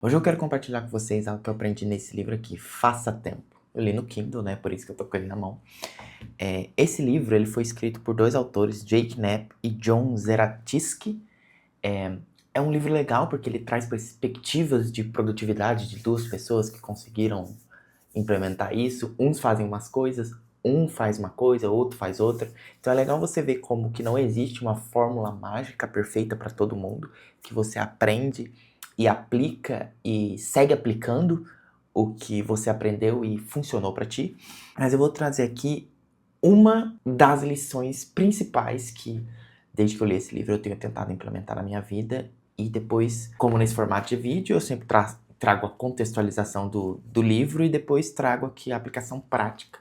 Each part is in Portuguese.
Hoje eu quero compartilhar com vocês algo que eu aprendi nesse livro aqui, Faça Tempo. Eu li no Kindle, né? Por isso que eu tô com ele na mão. Esse livro ele foi escrito por dois autores, Jake Knapp e John Zeratsky. É um livro legal porque ele traz perspectivas de produtividade de duas pessoas que conseguiram implementar isso. Uns fazem umas coisas, um faz uma coisa, outro faz outra. Então é legal você ver como que não existe uma fórmula mágica perfeita para todo mundo, que você aprende e aplica e segue aplicando o que você aprendeu e funcionou para ti. Mas eu vou trazer aqui uma das lições principais que, desde que eu li esse livro, eu tenho tentado implementar na minha vida. E depois, como nesse formato de vídeo, eu sempre trago a contextualização do livro e depois trago aqui a aplicação prática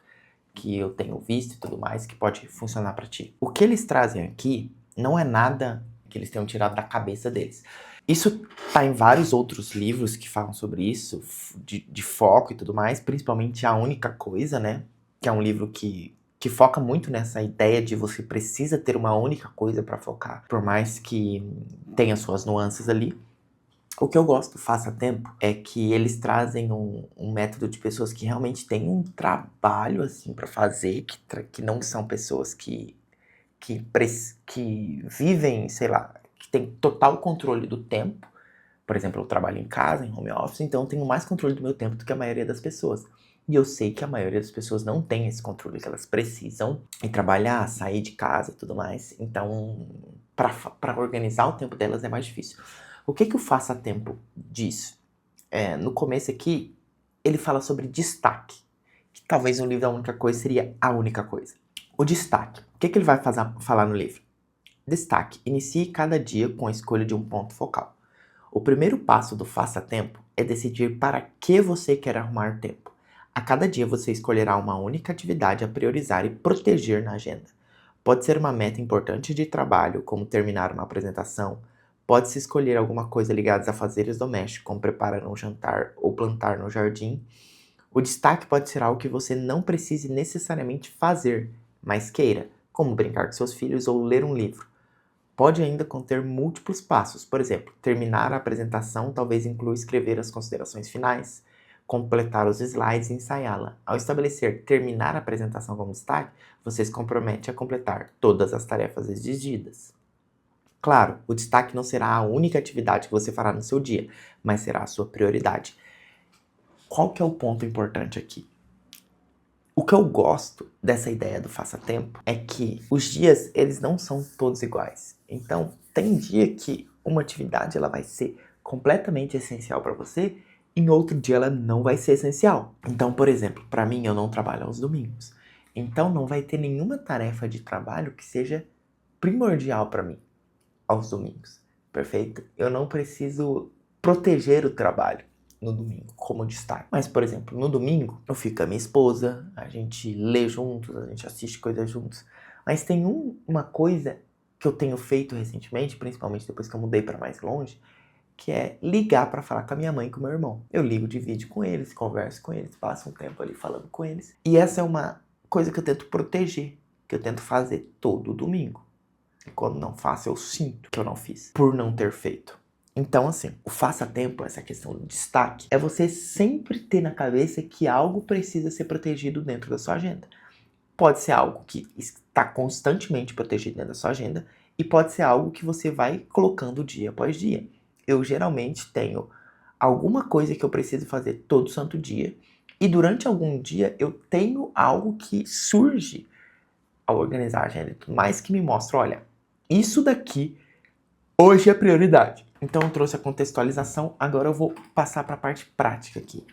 que eu tenho visto e tudo mais, que pode funcionar para ti. O que eles trazem aqui não é nada que eles tenham tirado da cabeça deles. Isso tá em vários outros livros que falam sobre isso, de foco e tudo mais, principalmente A Única Coisa, né? Que é um livro que foca muito nessa ideia de você precisa ter uma única coisa para focar, por mais que tenha suas nuances ali. O que eu gosto do Faça Tempo é que eles trazem um método de pessoas que realmente têm um trabalho assim para fazer, que não são pessoas que vivem, sei lá, que têm total controle do tempo. Por exemplo, eu trabalho em casa, em home office, então eu tenho mais controle do meu tempo do que a maioria das pessoas. E eu sei que a maioria das pessoas não tem esse controle, que elas precisam em trabalhar, sair de casa e tudo mais. Então, para organizar o tempo delas é mais difícil. O que o Faça Tempo diz? No começo aqui, ele fala sobre destaque. Que talvez no livro A Única Coisa seria a única coisa. O destaque. O que ele vai falar no livro? Destaque. Inicie cada dia com a escolha de um ponto focal. O primeiro passo do Faça Tempo é decidir para que você quer arrumar tempo. A cada dia você escolherá uma única atividade a priorizar e proteger na agenda. Pode ser uma meta importante de trabalho, como terminar uma apresentação. Pode-se escolher alguma coisa ligada a afazeres domésticos, como preparar um jantar ou plantar no jardim. O destaque pode ser algo que você não precise necessariamente fazer, mas queira, como brincar com seus filhos ou ler um livro. Pode ainda conter múltiplos passos. Por exemplo, terminar a apresentação talvez inclua escrever as considerações finais, completar os slides e ensaiá-la. Ao estabelecer terminar a apresentação como destaque, você se compromete a completar todas as tarefas exigidas. Claro, o destaque não será a única atividade que você fará no seu dia, mas será a sua prioridade. Qual que é o ponto importante aqui? O que eu gosto dessa ideia do Faça Tempo é que os dias, eles não são todos iguais. Então, tem dia que uma atividade ela vai ser completamente essencial para você, em outro dia ela não vai ser essencial. Então, por exemplo, para mim eu não trabalho aos domingos. Então não vai ter nenhuma tarefa de trabalho que seja primordial para mim aos domingos. Perfeito? Eu não preciso proteger o trabalho no domingo, como destaque. Mas, por exemplo, no domingo, eu fico com a minha esposa, a gente lê juntos, a gente assiste coisas juntos. Mas tem uma coisa que eu tenho feito recentemente, principalmente depois que eu mudei para mais longe, que é ligar para falar com a minha mãe e com o meu irmão. Eu ligo de vídeo com eles, converso com eles, passo um tempo ali falando com eles. E essa é uma coisa que eu tento proteger, que eu tento fazer todo domingo. E quando não faço, eu sinto que eu não fiz, por não ter feito. Então, assim, o Faça Tempo, essa questão do destaque, é você sempre ter na cabeça que algo precisa ser protegido dentro da sua agenda. Pode ser algo que está constantemente protegido dentro da sua agenda e pode ser algo que você vai colocando dia após dia. Eu geralmente tenho alguma coisa que eu preciso fazer todo santo dia e durante algum dia eu tenho algo que surge ao organizar a agenda e tudo mais que me mostra, olha, isso daqui hoje é prioridade. Então eu trouxe a contextualização, agora eu vou passar para a parte prática aqui.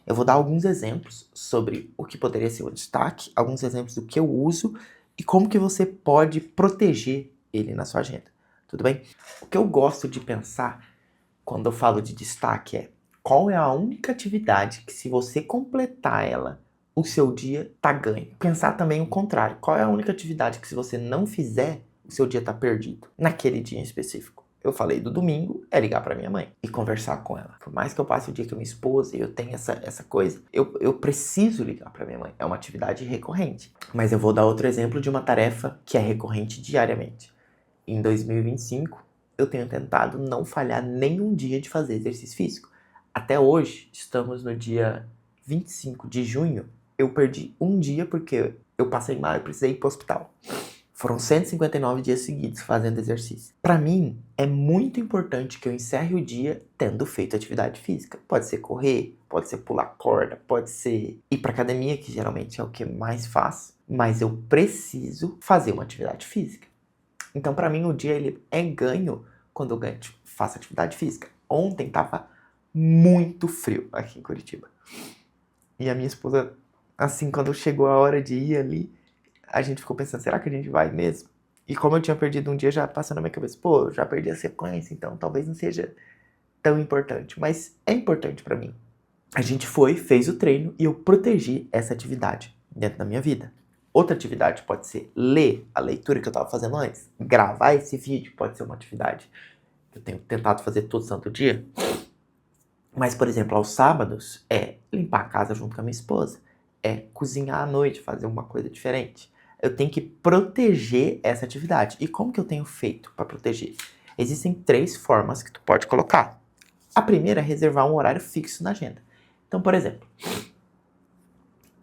Eu vou dar alguns exemplos sobre o que poderia ser o destaque, alguns exemplos do que eu uso e como que você pode proteger ele na sua agenda. Tudo bem? O que eu gosto de pensar quando eu falo de destaque é qual é a única atividade que se você completar ela, o seu dia tá ganho. Pensar também o contrário. Qual é a única atividade que se você não fizer, o seu dia tá perdido, naquele dia em específico. Eu falei do domingo, é ligar pra minha mãe e conversar com ela. Por mais que eu passe o dia com a minha esposa e eu tenha essa coisa, eu preciso ligar pra minha mãe. É uma atividade recorrente. Mas eu vou dar outro exemplo de uma tarefa que é recorrente diariamente. Em 2025, eu tenho tentado não falhar nenhum dia de fazer exercício físico. Até hoje, estamos no dia 25 de junho, eu perdi um dia porque eu passei mal e precisei ir pro hospital. Foram 159 dias seguidos fazendo exercício. Para mim, é muito importante que eu encerre o dia tendo feito atividade física. Pode ser correr, pode ser pular corda, pode ser ir pra academia, que geralmente é o que mais faço. Mas eu preciso fazer uma atividade física. Então, para mim, o dia ele é ganho quando eu ganho, faço atividade física. Ontem tava muito frio aqui em Curitiba. E a minha esposa, assim, quando chegou a hora de ir ali, a gente ficou pensando, será que a gente vai mesmo? E como eu tinha perdido um dia, já passou na minha cabeça, pô, eu já perdi a sequência, então talvez não seja tão importante. Mas é importante pra mim. A gente foi, fez o treino e eu protegi essa atividade dentro da minha vida. Outra atividade pode ser ler a leitura que eu tava fazendo antes. Gravar esse vídeo pode ser uma atividade que eu tenho tentado fazer todo santo dia. Mas, por exemplo, aos sábados é limpar a casa junto com a minha esposa. É cozinhar à noite, fazer uma coisa diferente. Eu tenho que proteger essa atividade. E como que eu tenho feito para proteger? Existem 3 formas que tu pode colocar. A primeira é reservar um horário fixo na agenda. Então, por exemplo,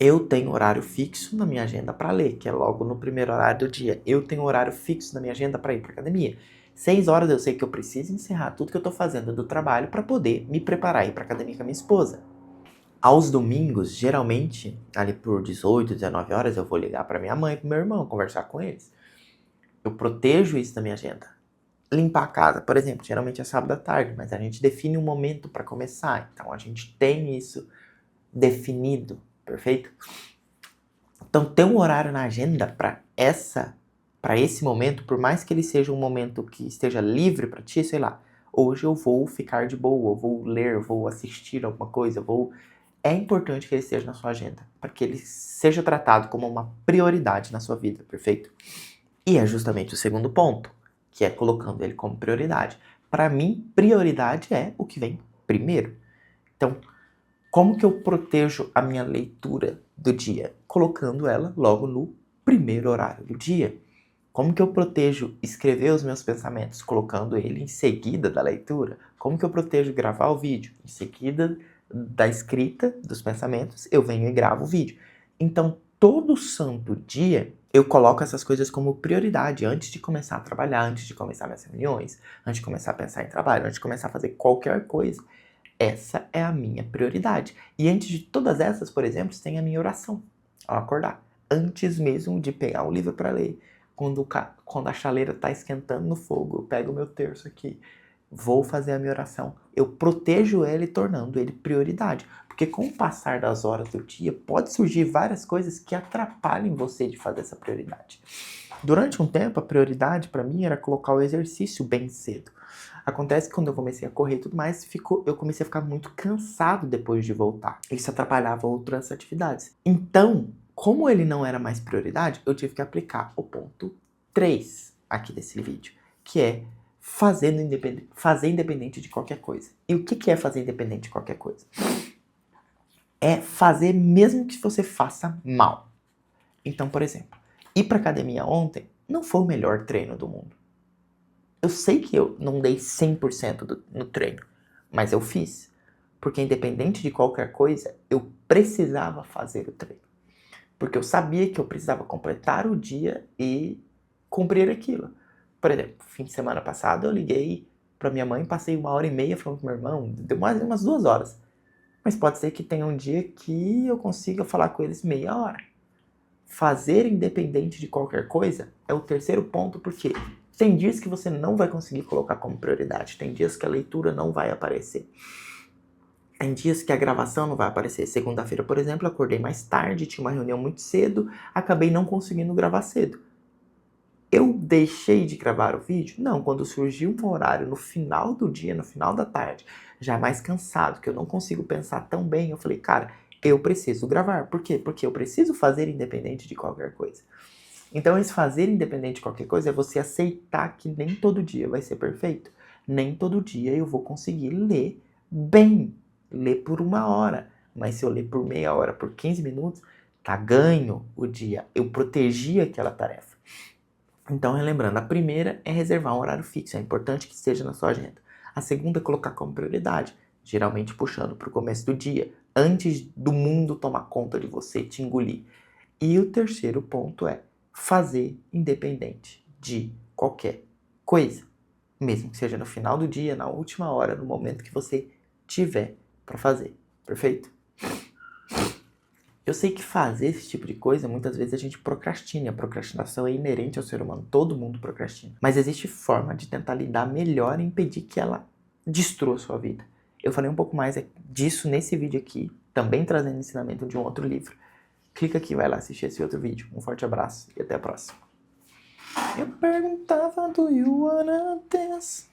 eu tenho horário fixo na minha agenda para ler, que é logo no primeiro horário do dia. Eu tenho horário fixo na minha agenda para ir para academia. 6 horas eu sei que eu preciso encerrar tudo que eu estou fazendo do trabalho para poder me preparar e ir para academia com a minha esposa. Aos domingos, geralmente, ali por 18, 19 horas, eu vou ligar para minha mãe e pro meu irmão, conversar com eles. Eu protejo isso da minha agenda. Limpar a casa, por exemplo, geralmente é sábado à tarde, mas a gente define um momento para começar. Então a gente tem isso definido, perfeito? Então ter um horário na agenda para esse momento, por mais que ele seja um momento que esteja livre para ti, sei lá, hoje eu vou ficar de boa, eu vou ler, vou assistir alguma coisa, é importante que ele esteja na sua agenda, para que ele seja tratado como uma prioridade na sua vida, perfeito? E é justamente o segundo ponto, que é colocando ele como prioridade. Para mim, prioridade é o que vem primeiro. Então, como que eu protejo a minha leitura do dia? Colocando ela logo no primeiro horário do dia. Como que eu protejo escrever os meus pensamentos? Colocando ele em seguida da leitura. Como que eu protejo gravar o vídeo? Em seguida da escrita dos pensamentos, eu venho e gravo o vídeo. Então, todo santo dia, eu coloco essas coisas como prioridade antes de começar a trabalhar, antes de começar minhas reuniões, antes de começar a pensar em trabalho, antes de começar a fazer qualquer coisa. Essa é a minha prioridade. E antes de todas essas, por exemplo, tem a minha oração ao acordar. Antes mesmo de pegar um livro para ler. Quando a chaleira está esquentando no fogo, eu pego o meu terço aqui, vou fazer a minha oração. Eu protejo ele, tornando ele prioridade. Porque com o passar das horas do dia, pode surgir várias coisas que atrapalhem você de fazer essa prioridade. Durante um tempo, a prioridade para mim era colocar o exercício bem cedo. Acontece que quando eu comecei a correr e tudo mais, eu comecei a ficar muito cansado depois de voltar. Isso atrapalhava outras atividades. Então, como ele não era mais prioridade, eu tive que aplicar o ponto 3 aqui desse vídeo, que é fazer independente de qualquer coisa. E o que é fazer independente de qualquer coisa? É fazer mesmo que você faça mal. Então, por exemplo, ir pra academia ontem não foi o melhor treino do mundo. Eu sei que eu não dei 100% no treino, mas eu fiz. Porque independente de qualquer coisa, eu precisava fazer o treino. Porque eu sabia que eu precisava completar o dia e cumprir aquilo. Por exemplo, fim de semana passado eu liguei pra minha mãe, passei 1h30 falando com meu irmão, deu mais umas 2 horas. Mas pode ser que tenha um dia que eu consiga falar com eles meia hora. Fazer independente de qualquer coisa é o terceiro ponto, porque tem dias que você não vai conseguir colocar como prioridade. Tem dias que a leitura não vai aparecer. Tem dias que a gravação não vai aparecer. Segunda-feira, por exemplo, eu acordei mais tarde, tinha uma reunião muito cedo, acabei não conseguindo gravar cedo. Eu deixei de gravar o vídeo? Não, quando surgiu um horário no final do dia, no final da tarde, já mais cansado, que eu não consigo pensar tão bem, eu falei, cara, eu preciso gravar. Por quê? Porque eu preciso fazer independente de qualquer coisa. Então, esse fazer independente de qualquer coisa é você aceitar que nem todo dia vai ser perfeito. Nem todo dia eu vou conseguir ler bem. Ler por 1 hora. Mas se eu ler por meia hora, por 15 minutos, tá ganho o dia. Eu protegi aquela tarefa. Então, relembrando, a primeira é reservar um horário fixo. É importante que esteja na sua agenda. A segunda é colocar como prioridade. geralmente puxando para o começo do dia, antes do mundo tomar conta de você, te engolir. E o terceiro ponto é fazer independente de qualquer coisa, mesmo que seja no final do dia, na última hora, no momento que você tiver para fazer, perfeito? Eu sei que fazer esse tipo de coisa, muitas vezes a gente procrastina. A procrastinação é inerente ao ser humano. Todo mundo procrastina. Mas existe forma de tentar lidar melhor e impedir que ela destrua a sua vida. Eu falei um pouco mais disso nesse vídeo aqui, também trazendo ensinamento de um outro livro. Clica aqui, vai lá assistir esse outro vídeo. Um forte abraço e até a próxima. Eu perguntava, do you wanna dance?